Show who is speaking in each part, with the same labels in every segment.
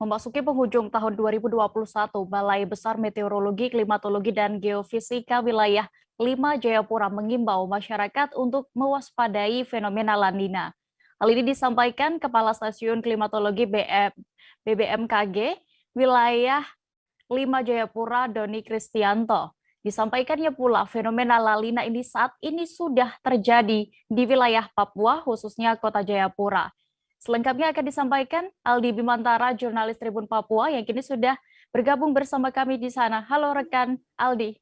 Speaker 1: Memasuki penghujung tahun 2021, Balai Besar Meteorologi, Klimatologi, dan Geofisika Wilayah 5 Jayapura mengimbau masyarakat untuk mewaspadai fenomena La Nina. Hal ini disampaikan Kepala Stasiun Klimatologi BBMKG Wilayah 5 Jayapura, Doni Kristianto. Disampaikannya pula fenomena La Nina ini saat ini sudah terjadi di wilayah Papua, khususnya Kota Jayapura. Selengkapnya akan disampaikan Aldi Bimantara, jurnalis Tribun Papua yang kini sudah bergabung bersama kami di sana. Halo rekan Aldi.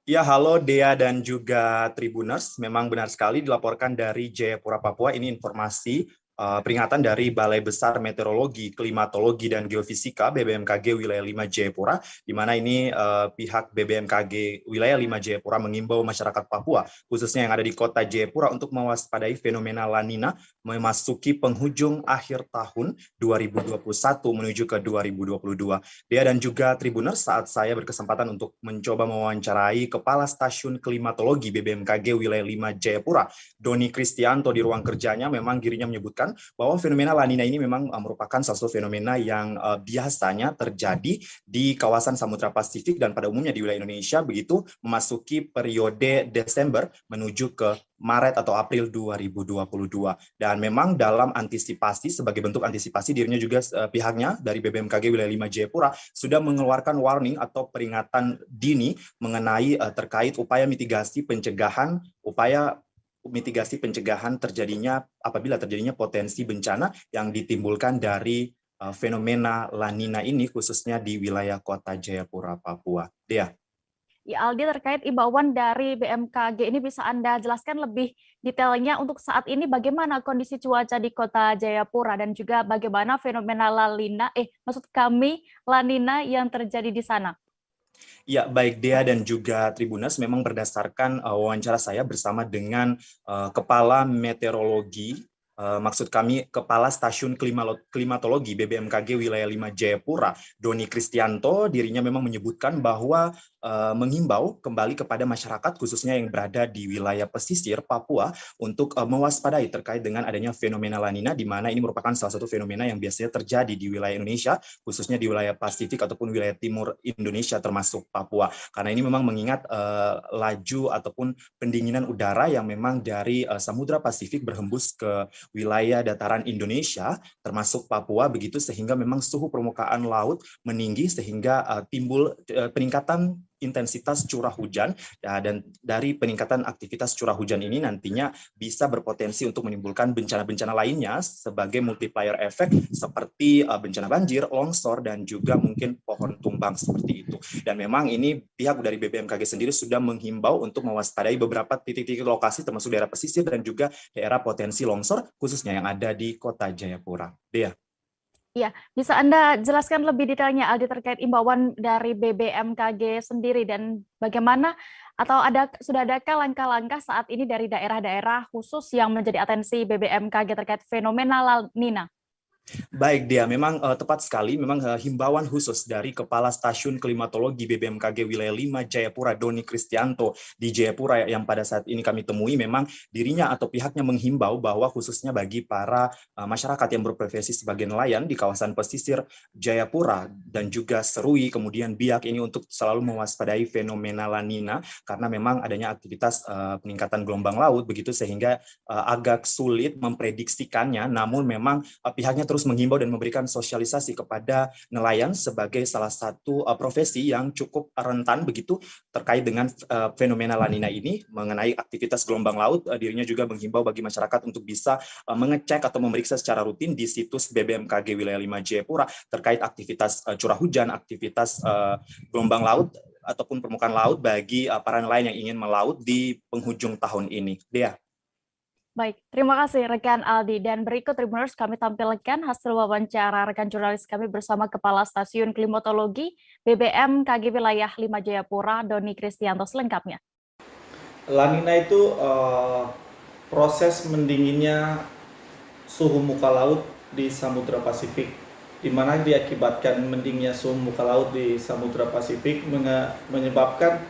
Speaker 2: Ya, halo Dea dan juga Tribuners. Memang benar sekali dilaporkan dari Jayapura, Papua. Ini informasi peringatan dari Balai Besar Meteorologi, Klimatologi, dan Geofisika BBMKG Wilayah 5 Jayapura, di mana ini pihak BBMKG Wilayah 5 Jayapura mengimbau masyarakat Papua, khususnya yang ada di kota Jayapura, untuk mewaspadai fenomena La Nina memasuki penghujung akhir tahun 2021 menuju ke 2022. Dea dan juga Tribuners, saat saya berkesempatan untuk mencoba mewawancarai Kepala Stasiun Klimatologi BBMKG Wilayah 5 Jayapura, Doni Kristianto, di ruang kerjanya, memang dirinya menyebutkan bahwa fenomena La Nina ini memang merupakan salah satu fenomena yang biasanya terjadi di kawasan Samudra Pasifik dan pada umumnya di wilayah Indonesia, begitu memasuki periode Desember menuju ke Maret atau April 2022. Dan memang dalam antisipasi, sebagai bentuk antisipasi, dirinya juga pihaknya dari BBMKG Wilayah 5 Jayapura sudah mengeluarkan warning atau peringatan dini mengenai terkait upaya mitigasi pencegahan terjadinya apabila terjadinya potensi bencana yang ditimbulkan dari fenomena La Nina ini, khususnya di wilayah kota Jayapura, Papua. Dea.
Speaker 1: Ya, Aldi, terkait imbauan dari BMKG ini bisa Anda jelaskan lebih detailnya untuk saat ini bagaimana kondisi cuaca di kota Jayapura dan juga bagaimana fenomena La Nina yang terjadi di sana?
Speaker 2: Ya, baik Dea dan juga Tribuners, memang berdasarkan wawancara saya bersama dengan Kepala Meteorologi, maksud kami Kepala Stasiun Klimatologi BBMKG Wilayah 5 Jayapura, Doni Kristianto, dirinya memang menyebutkan bahwa mengimbau kembali kepada masyarakat khususnya yang berada di wilayah pesisir Papua untuk mewaspadai terkait dengan adanya fenomena La Nina, di mana ini merupakan salah satu fenomena yang biasanya terjadi di wilayah Indonesia, khususnya di wilayah Pasifik ataupun wilayah timur Indonesia termasuk Papua. Karena ini memang mengingat laju ataupun pendinginan udara yang memang dari Samudra Pasifik berhembus ke wilayah dataran Indonesia termasuk Papua, begitu, sehingga memang suhu permukaan laut meninggi sehingga timbul peningkatan intensitas curah hujan, dan dari peningkatan aktivitas curah hujan ini nantinya bisa berpotensi untuk menimbulkan bencana-bencana lainnya sebagai multiplier efek seperti bencana banjir, longsor, dan juga mungkin pohon tumbang seperti itu. Dan memang ini pihak dari BBMKG sendiri sudah menghimbau untuk mewaspadai beberapa titik-titik lokasi termasuk daerah pesisir dan juga daerah potensi longsor khususnya yang ada di kota Jayapura. Dea.
Speaker 1: Ya, bisa Anda jelaskan lebih detailnya Aldi terkait imbauan dari BBMKG sendiri dan bagaimana atau sudah adakah langkah-langkah saat ini dari daerah-daerah khusus yang menjadi atensi BBMKG terkait fenomena La Nina?
Speaker 2: Baik Dea, memang tepat sekali, memang himbauan khusus dari Kepala Stasiun Klimatologi BBMKG Wilayah 5 Jayapura, Doni Kristianto, di Jayapura yang pada saat ini kami temui, memang dirinya atau pihaknya menghimbau bahwa khususnya bagi para masyarakat yang berprofesi sebagai nelayan di kawasan pesisir Jayapura dan juga Serui, kemudian Biak, ini untuk selalu mewaspadai fenomena La Nina karena memang adanya aktivitas peningkatan gelombang laut, begitu, sehingga agak sulit memprediksikannya, namun memang pihaknya terus menghimbau dan memberikan sosialisasi kepada nelayan sebagai salah satu profesi yang cukup rentan begitu terkait dengan fenomena La Nina ini mengenai aktivitas gelombang laut. Dirinya juga menghimbau bagi masyarakat untuk bisa mengecek atau memeriksa secara rutin di situs BBMKG Wilayah 5 Jayapura terkait aktivitas curah hujan, aktivitas gelombang laut ataupun permukaan laut bagi para nelayan yang ingin melaut di penghujung tahun ini. Dea.
Speaker 1: Baik, terima kasih rekan Aldi. Dan berikut Tribuners kami tampilkan hasil wawancara rekan jurnalis kami bersama Kepala Stasiun Klimatologi BBMKG Wilayah 5 Jayapura, Doni Kristianto, selengkapnya.
Speaker 3: La Nina itu proses mendinginnya suhu muka laut di Samudra Pasifik, di mana diakibatkan mendingnya suhu muka laut di Samudra Pasifik menyebabkan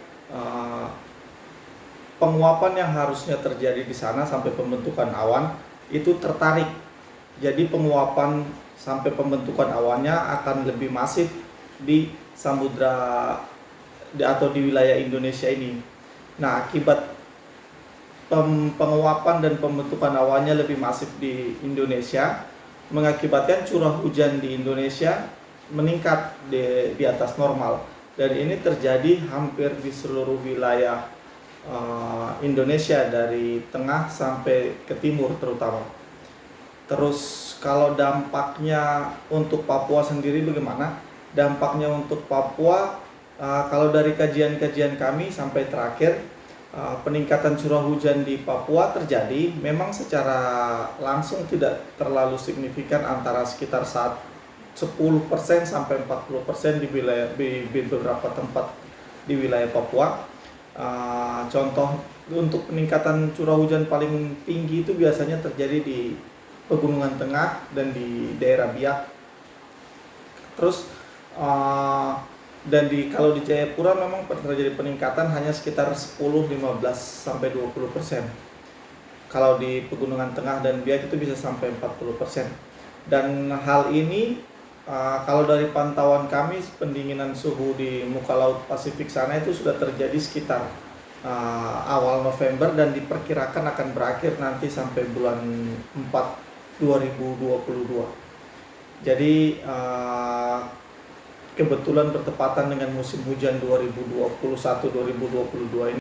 Speaker 3: penguapan yang harusnya terjadi di sana sampai pembentukan awan itu tertarik. Jadi penguapan sampai pembentukan awannya akan lebih masif di samudra atau di wilayah Indonesia ini. Nah, akibat penguapan dan pembentukan awannya lebih masif di Indonesia mengakibatkan curah hujan di Indonesia meningkat di atas normal, dan ini terjadi hampir di seluruh wilayah Indonesia dari tengah sampai ke timur terutama. Terus kalau dampaknya untuk Papua sendiri bagaimana? Dampaknya untuk Papua, kalau dari kajian-kajian kami sampai terakhir, peningkatan curah hujan di Papua terjadi, memang secara langsung tidak terlalu signifikan, antara sekitar 10% sampai 40% di beberapa tempat di wilayah Papua. Contoh untuk peningkatan curah hujan paling tinggi itu biasanya terjadi di Pegunungan Tengah dan di daerah Biak. Terus dan kalau di Jayapura memang terjadi peningkatan hanya sekitar 10, 15 sampai 20%. Kalau di Pegunungan Tengah dan Biak itu bisa sampai 40%. Dan hal ini kalau dari pantauan kami, pendinginan suhu di muka laut Pasifik sana itu sudah terjadi sekitar awal November dan diperkirakan akan berakhir nanti sampai bulan 4 2022. Jadi kebetulan bertepatan dengan musim hujan 2021-2022 ini.